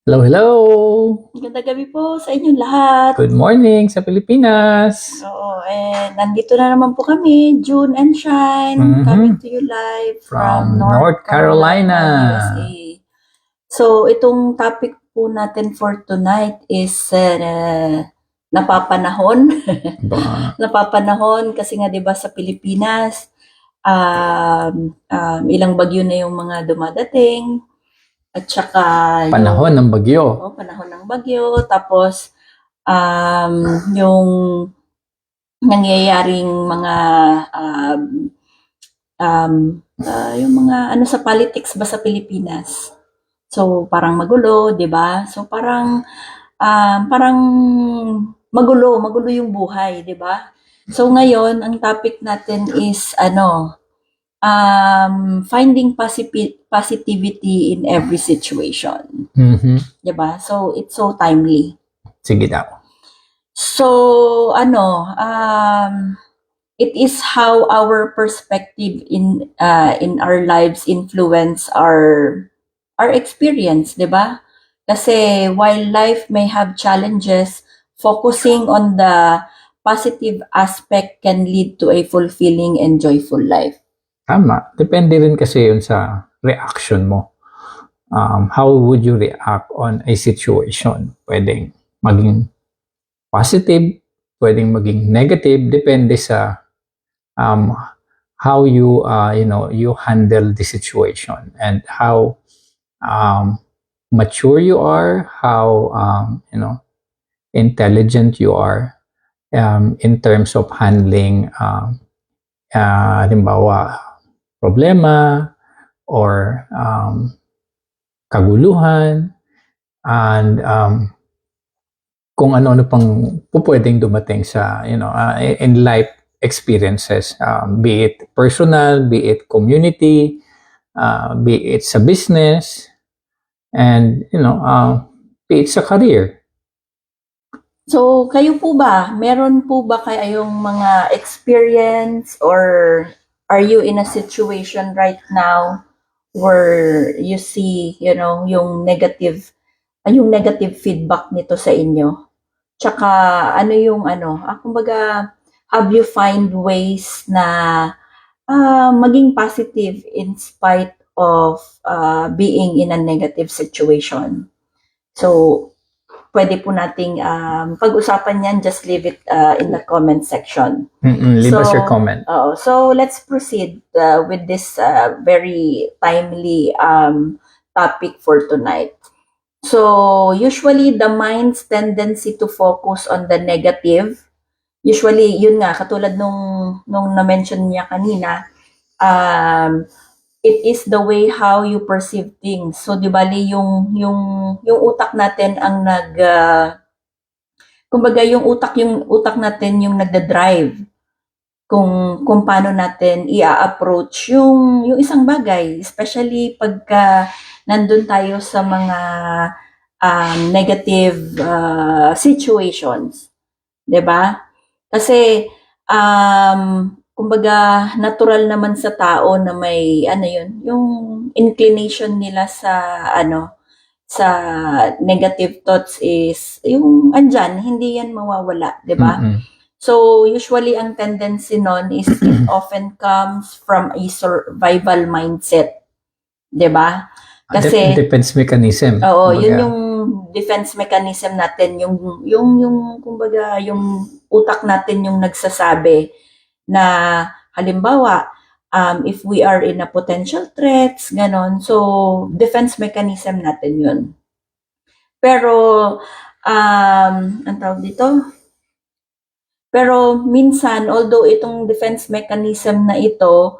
Hello, hello! Magandang gabi po sa inyong lahat. Good morning sa Pilipinas! Oo, nandito na naman po kami, June and Shine, coming to you live from From North North Carolina, Carolina. USA. So, itong topic po natin for tonight is napapanahon. Ba, Napapanahon kasi nga 'di ba sa Pilipinas, ilang bagyo na yung mga dumadating at saka panahon ng bagyo. panahon ng bagyo, tapos yung nangyayaring mga um, yung mga ano sa politics ba sa Pilipinas. So parang magulo, 'di ba? So parang magulo yung buhay, 'di ba? So ngayon ang topic natin is finding positivity in every situation, Mhm. 'di ba? So it's so timely. Sige daw. So it is how our perspective in our lives influence our experience, 'di ba? Kasi while life may have challenges, focusing on the positive aspect can lead to a fulfilling and joyful life. Tama. Depende rin kasi yun sa reaction mo. How would you react on a situation? Pwedeng maging positive, pwedeng maging negative, depende sa um, how you, you handle the situation and how mature you are, how, intelligent you are in terms of handling halimbawa problema or kaguluhan and kung ano-ano pang pupwedeng dumating sa in life experiences, be it personal, be it community, be it sa business, and be it sa career. So, kayo po ba, meron po ba kayong mga experience or are you in a situation right now where you see, yung negative feedback nito sa inyo? Tsaka kumbaga, have you find ways na maging positive in spite of being in a negative situation? So, pwede po nating pag-usapan yan, just leave it in the comment section. Leave us your comment. So let's proceed with this very timely topic for tonight. So usually the mind's tendency to focus on the negative, usually yun nga katulad nung na-mention niya kanina, it is the way how you perceive things. So di bali yung utak natin ang kumbaga yung utak natin yung nagda-drive kung paano natin i-approach yung isang bagay, especially pagka nandun tayo sa mga negative situations, 'di ba? Kasi kumbaga natural naman sa tao na may yung inclination nila sa negative thoughts is yung andyan, hindi yan mawawala, 'di ba? So usually ang tendency nun is it often comes from a survival mindset, 'di ba? Kasi defense mechanism. oo, yun yung defense mechanism natin, yung kumbaga yung utak natin yung nagsasabi na halimbawa if we are in a potential threats, ganon. So defense mechanism natin yun. Pero ang tawag dito? Pero minsan, although itong defense mechanism na ito,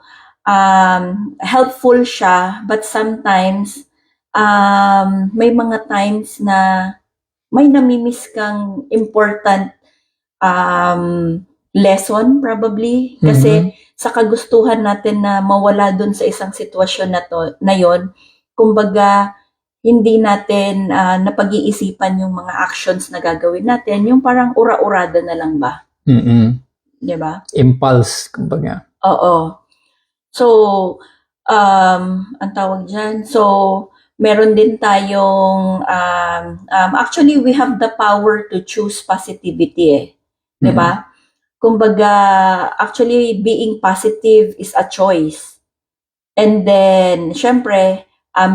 helpful siya, but sometimes, may mga times na may namimiss kang important lesson probably. Kasi sa kagustuhan natin na mawala dun sa isang sitwasyon na yon, kumbaga, hindi natin napag-iisipan yung mga actions na gagawin natin, yung parang ura-urada na lang ba? Di ba? Impulse, kumbaga. Oo. So, ang tawag dyan, so, meron din tayong, actually, we have the power to choose positivity eh. Di ba? Kumbaga, actually, being positive is a choice. And then, syempre,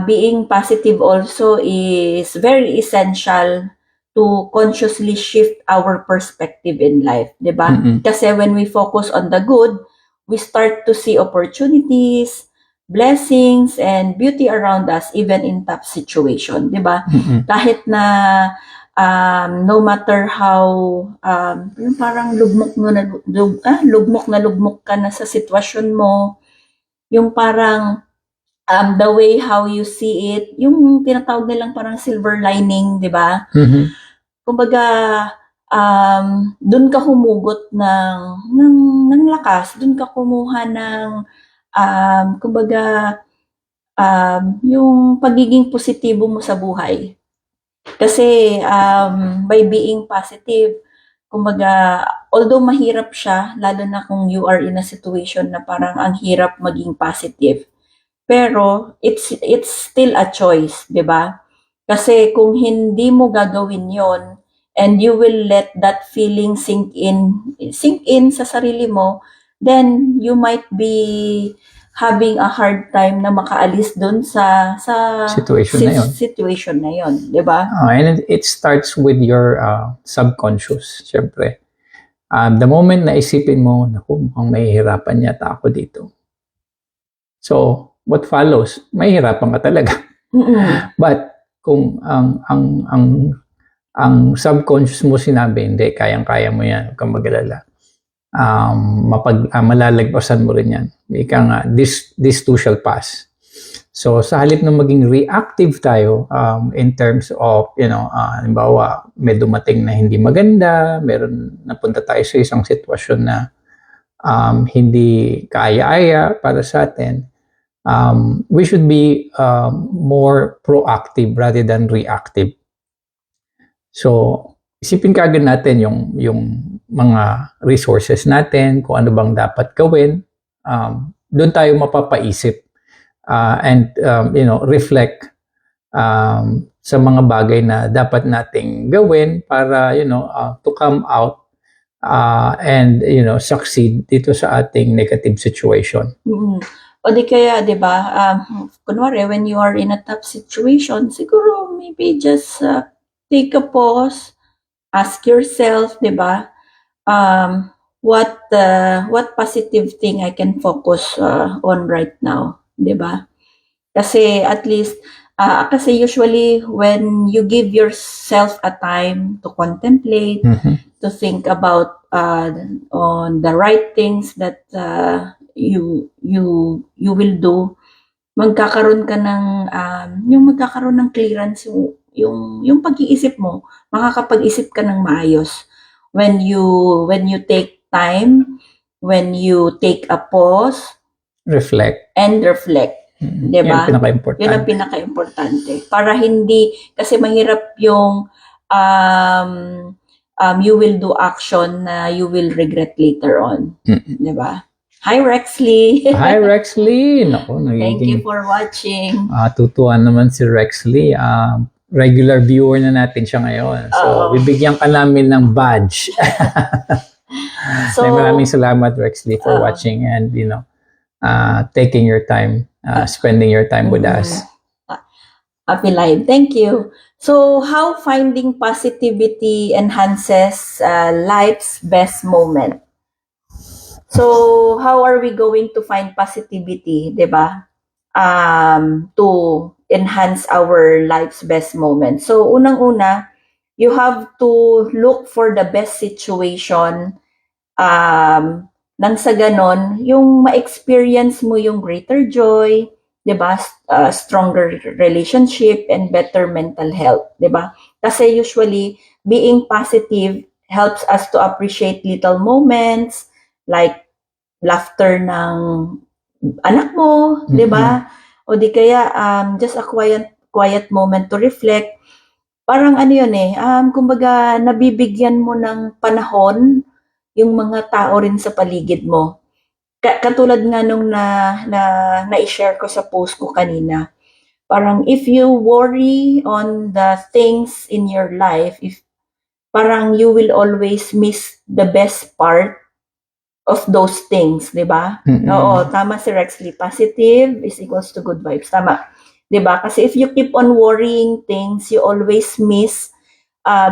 being positive also is very essential to consciously shift our perspective in life, di ba? Kasi when we focus on the good, we start to see opportunities, blessings, and beauty around us even in tough situation, di ba? Kahit na no matter how yung parang lugmok na lugmok ka na sa sitwasyon mo, yung parang the way how you see it, yung tinatawag nilang parang silver lining, di ba? Kumbaga, dun ka humugot ng lakas, dun ka kumuha ng, kumbaga, yung pagiging positibo mo sa buhay. Kasi, by being positive, kumbaga, although mahirap siya, lalo na kung you are in a situation na parang ang hirap maging positive, pero it's still a choice, di ba? Kasi kung hindi mo gagawin yon and you will let that feeling sink in sa sarili mo, then you might be having a hard time na makaalis dun sa situation na yon, di ba? And it starts with your subconscious, syempre. The moment na isipin mo, naku, mukhang mahihirapan yata ako dito. So, what follows? Mahihirapan ka talaga. But kung ang subconscious mo sinabi, hindi, kayang-kaya mo yan, huwag kang mag-alala. Malalagpasan mo rin yan. Ika nga, this too shall pass. So, sa halip na maging reactive tayo in terms of, halimbawa, may dumating na hindi maganda, meron napunta tayo sa isang sitwasyon na hindi kaaya-aya para sa atin, we should be more proactive rather than reactive. So, isipin kaagad natin yung mga resources natin, kung ano bang dapat gawin. Doon tayo mapapaisip and reflect sa mga bagay na dapat nating gawin para to come out and succeed dito sa ating negative situation. O di kaya, di ba, kunwari, when you are in a tough situation, siguro maybe just take a pause, ask yourself, di ba, what positive thing I can focus on right now, di ba? Kasi at least, kasi usually when you give yourself a time to contemplate, to think about on the right things that you will do, magkakaroon ka ng magkakaroon ng clearance yung pag-iisip mo, makakapag-isip ka ng maayos when you take time, when you take a pause, reflect, diba? Yun ang pinaka-importante. Para hindi, kasi mahirap yung you will do action na you will regret later on. Diba? Hi, Rexley! Hi, Rexley! Naku, Thank you for watching. Tutuan naman si Rexley. Regular viewer na natin siya ngayon. So, bibigyan ka namin ng badge. So, maraming salamat, Rexley, for watching and, taking your time, spending your time with us. Happy Live. Thank you. So, how finding positivity enhances life's best moment? So, how are we going to find positivity, diba? To enhance our life's best moment. So, unang-una, you have to look for the best situation nang sa ganon, yung ma-experience mo yung greater joy, diba? Stronger relationship and better mental health, diba? Kasi usually, being positive helps us to appreciate little moments like laughter ng anak mo, diba? O di kaya just a quiet moment to reflect. Parang ano yun kumbaga nabibigyan mo ng panahon yung mga tao rin sa paligid mo. Katulad nga nung na-share ko sa post ko kanina. Parang if you worry on the things in your life, if parang you will always miss the best part of those things, di ba? Mm-mm. Oo, tama si Rexley. Positive is equals to good vibes. Tama. Di ba? Kasi if you keep on worrying things, you always miss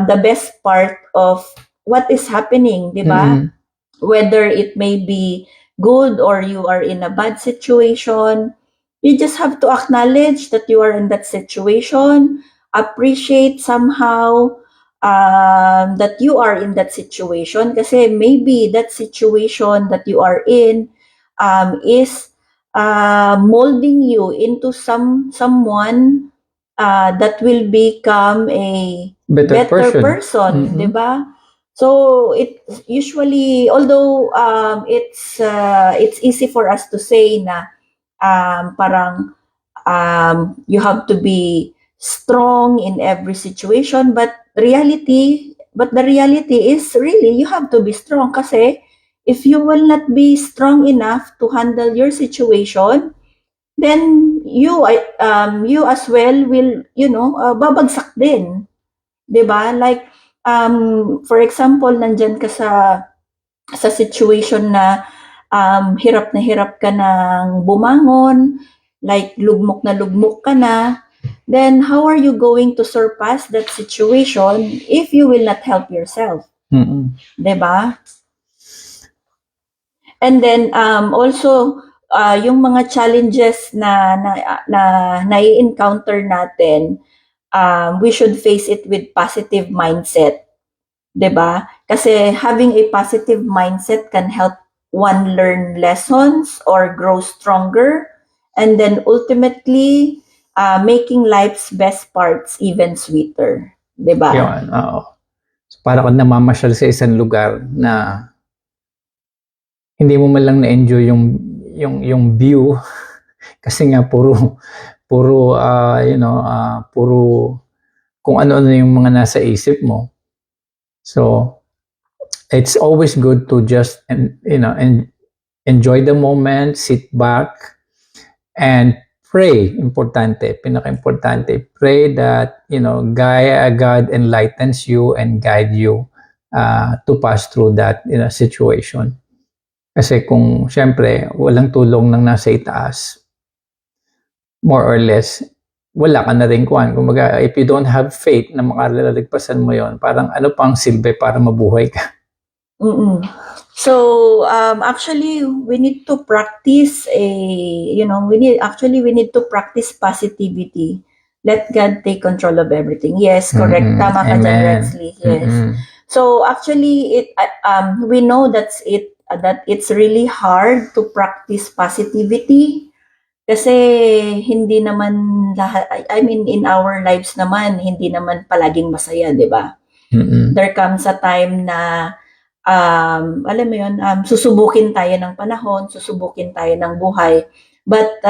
the best part of what is happening, di ba? Mm-mm. Whether it may be good or you are in a bad situation, you just have to acknowledge that you are in that situation, appreciate somehow that you are in that situation kasi maybe that situation that you are in is molding you into someone that will become a Better better person. person, Mhm. 'di ba? So it usually, although it's easy for us to say na parang you have to be strong in every situation, but the reality is really you have to be strong kasi if you will not be strong enough to handle your situation, then you as well will, babagsak din. 'Di ba? Like, for example, nandyan ka sa situation na hirap na hirap ka ng bumangon, like lugmok ka na, then how are you going to surpass that situation if you will not help yourself? Mm-mm. 'Di ba? And then also yung mga challenges na nai-encounter natin, we should face it with positive mindset, 'di ba? Kasi having a positive mindset can help one learn lessons or grow stronger, and then ultimately making life's best parts even sweeter, 'di ba? Yun, oo. So, para kang namamasyal sa isang lugar na hindi mo man lang na-enjoy yung view kasi nga puro puro kung ano-ano yung mga nasa isip mo. So it's always good to just enjoy the moment, sit back and pray. Importante, pinaka-importante, pray that God enlightens you and guide you to pass through that situation. Kasi kung syempre walang tulong ng nasa itaas, more or less, wala ka na rin kuhan. Kumbaga, if you don't have faith na makalaligpasan mo yon, parang ano pang silbi para mabuhay ka? Mm-mm. So actually we need to practice we need to practice positivity. Let God take control of everything. Yes, correct. Mm-mm. Tama ka dyan, Amen. Rexley. Yes. Mm-mm. So actually we know that it's really hard to practice positivity kasi hindi naman lahat, I mean in our lives naman hindi naman palaging masaya, 'di ba? Mm-mm. There comes a time na alam mo 'yun, susubukin tayo ng panahon, susubukin tayo ng buhay. But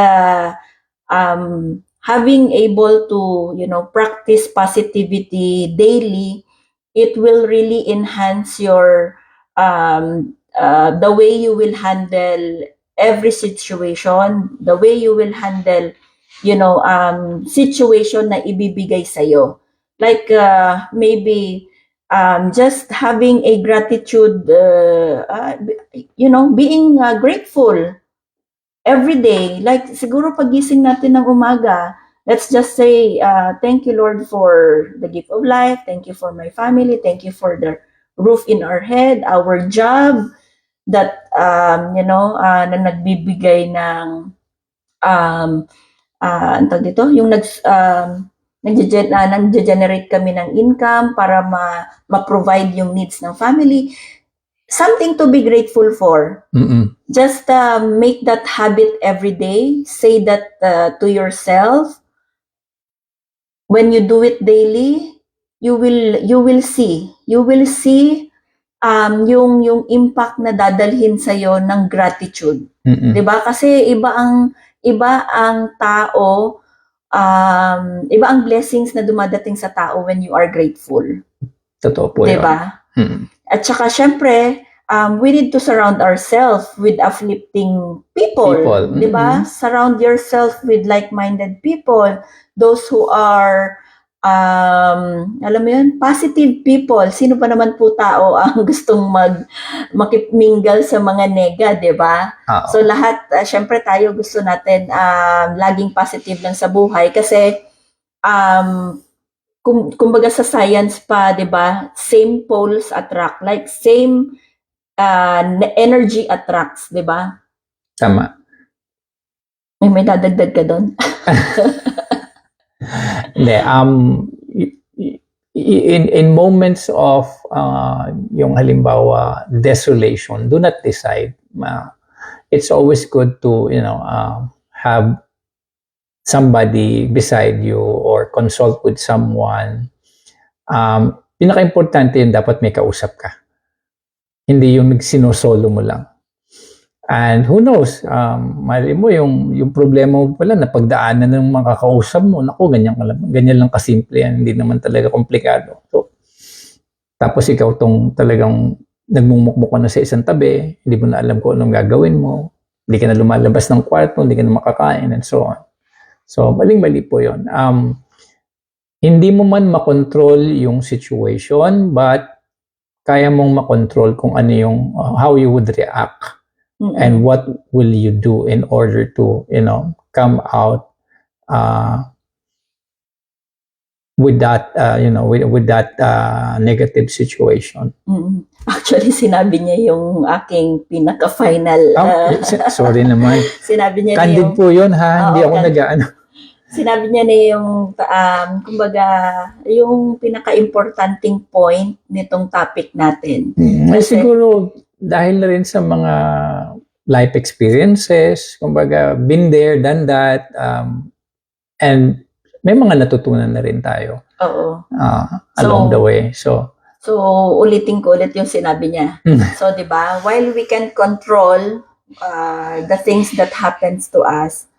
having able to, practice positivity daily, it will really enhance your the way you will handle every situation, the way you will handle situation na ibibigay sa'yo. Like maybe just having a gratitude, being grateful every day. Like siguro pagising natin ng umaga, let's just say, thank you Lord for the gift of life, thank you for my family, thank you for the roof in our head, our job, that na nagbibigay ng ano tawag dito, yung nag-generate kami ng income para ma-provide yung needs ng family. Something to be grateful for. Mm-mm. Just make that habit every day. Say that to yourself. When you do it daily, you will see yung impact na dadalhin sa ng gratitude. Mm-mm. 'Di ba? Kasi iba ang tao, iba ang blessings na dumadating sa tao when you are grateful. Totoo po 'Di yun. ba? Mm. At saka syempre, we need to surround ourselves with uplifting people, People. di ba? Surround yourself with like-minded people, those who are alam mo yun, positive people. Sino pa naman po tao ang gustong makipmingle sa mga nega, di ba? Oo. So lahat, syempre tayo gusto natin laging positive lang sa buhay kasi kumbaga sa science pa, di ba? Same poles attract, like same energy attracts, di ba? Tama. May dadagdag ka doon? Hindi, in moments of yung halimbawa desolation, do not decide. It's always good to have somebody beside you or consult with someone. Pinaka-importante yun, dapat may kausap ka. Hindi yung sinosolo mo lang. And who knows, mali mo yung problema mo pala, napagdaanan ng mga kakausap mo, naku, ganyan lang kasimple yan, hindi naman talaga komplikado. So, tapos ikaw tong talagang nagmumukmuk ka na sa isang tabi, hindi mo na alam kung anong gagawin mo, hindi ka na lumalabas ng kwarto, hindi ka na makakain, and so on. So, maling-mali po yun. Hindi mo man makontrol yung situation, but kaya mong makontrol kung ano yung, how you would react. And what will you do in order to, come out with that, with that negative situation? Actually, sinabi niya yung aking pinaka-final. Sorry naman. Sinabi niya Candid yung, po yun, ha? Hindi ako nag-ano. Sinabi niya na yung, kumbaga, yung pinaka-importanting point nitong topic natin. Kasi, siguro, dahil na rin sa mga life experiences, kumbaga, been there, done that, and may mga natutunan na rin tayo. Oo. Along the way. So ulitin ko ulit yung sinabi niya. So, di ba, while we can control the things that happens to us,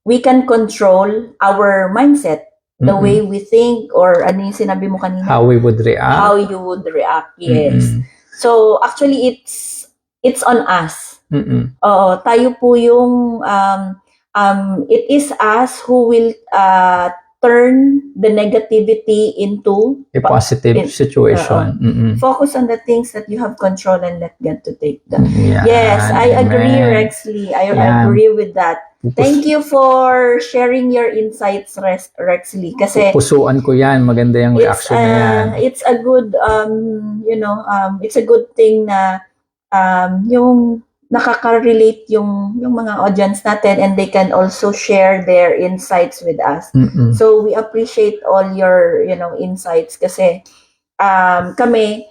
we can control our mindset, the way we think, or ano yung sinabi mo kanina? How we would react. How you would react, yes. So, actually, it's on us. Tayo po yung, it is us who will turn the negativity into a positive situation. Focus on the things that you have control and let God to take them. Yeah, yes, I agree, amen. Rexley. I agree with that. Thank you for sharing your insights, Rexley. Kasi pusuan ko yan. Maganda yung reaction na yan. It's a good, it's a good thing na yung nakaka-relate yung mga audience natin, and they can also share their insights with us. So we appreciate all your insights kasi kami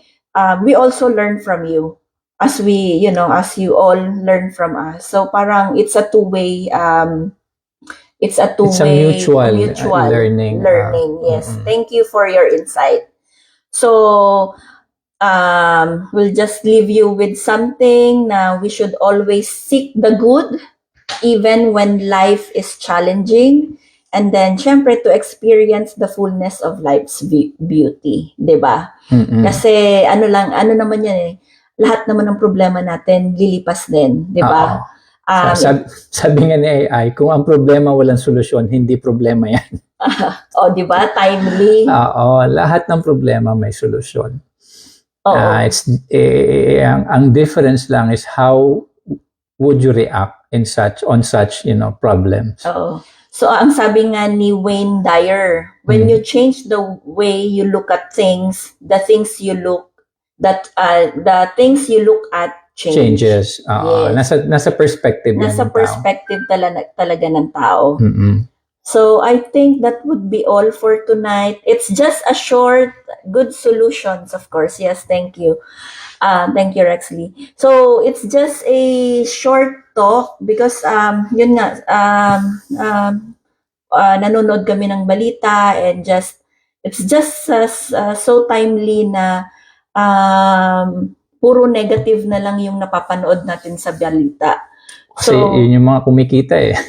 we also learn from you as we as you all learn from us. So parang it's a two-way it's a mutual learning. Yes. Thank you for your insight. So we'll just leave you with something na we should always seek the good even when life is challenging, and then syempre to experience the fullness of life's beauty, 'di ba? Kasi ano naman yan lahat naman ng problema natin lilipas din, 'di ba? Sabi nga ni AI, kung ang problema walang solusyon, hindi problema yan. 'Di ba? Timely. Lahat ng problema may solusyon. Ang difference lang is how would you react on such problems. So ang sabi nga ni Wayne Dyer, when you change the way you look at things, the things you look at changes. Yes. Nasa perspective talaga ng tao. So I think that would be all for tonight. It's just a short, good solutions, of course. Yes, thank you. Thank you, Rexley. So it's just a short talk because yun nga, nanonood kami ng balita, and it's just so timely na puro negative na lang yung napapanood natin sa balita. Kasi yun yung mga kumikita eh.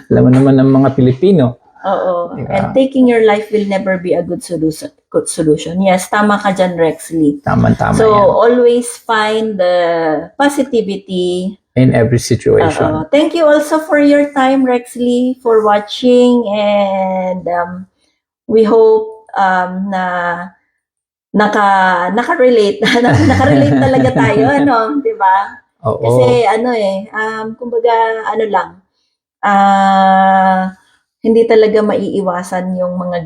Alam mo naman ng mga Pilipino. Oo. Diba? And taking your life will never be a good solution. Good solution. Yes, tama ka dyan, Rexley. Tama-tama So, yan. always find the positivity. In every situation. Thank you also for your time, Rexley, for watching. And we hope na naka-relate. Naka-relate talaga tayo, ano? Diba? Oo. Kasi kumbaga lang, hindi talaga maiiwasan yung mga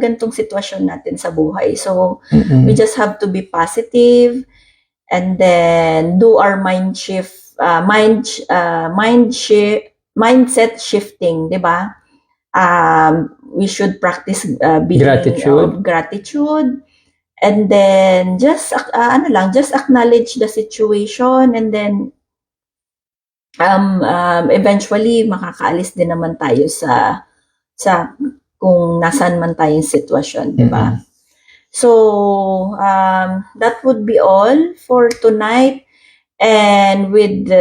gantong sitwasyon natin sa buhay. So, we just have to be positive and then do our mindset shifting, 'di ba? We should practice being gratitude. And then just acknowledge the situation, and then eventually makakaalis din naman tayo sa kung nasan man tayong sitwasyon, di ba? So that would be all for tonight. And with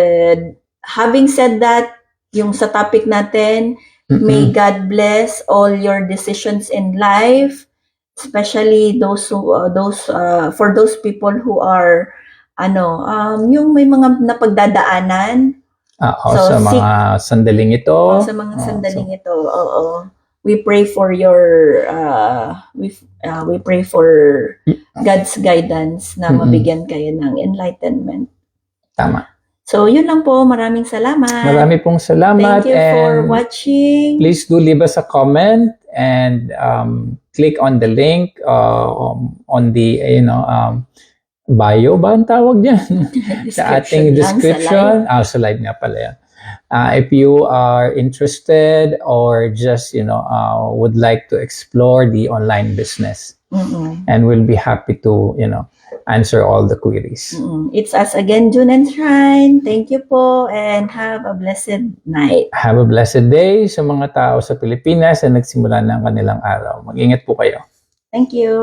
having said that, yung sa topic natin, may God bless all your decisions in life, especially for those people who are yung may mga napagdadaanan. Sa mga sandaling ito. Sa mga sandaling ito, oo. We pray for your we pray for God's guidance na mabigyan kayo ng enlightenment. Tama. So, yun lang po. Maraming salamat. Marami pong salamat. Thank you for watching. Please do leave us a comment and click on the link on the bio ba ang tawag dyan? Sa ating description. Sa live nga pala yan. If you are interested or just, would like to explore the online business. And we'll be happy to, answer all the queries. It's us again, June and Shrine. Thank you po and have a blessed night. Have a blessed day sa mga tao sa Pilipinas na nagsimula ng kanilang araw. Mag-ingat po kayo. Thank you.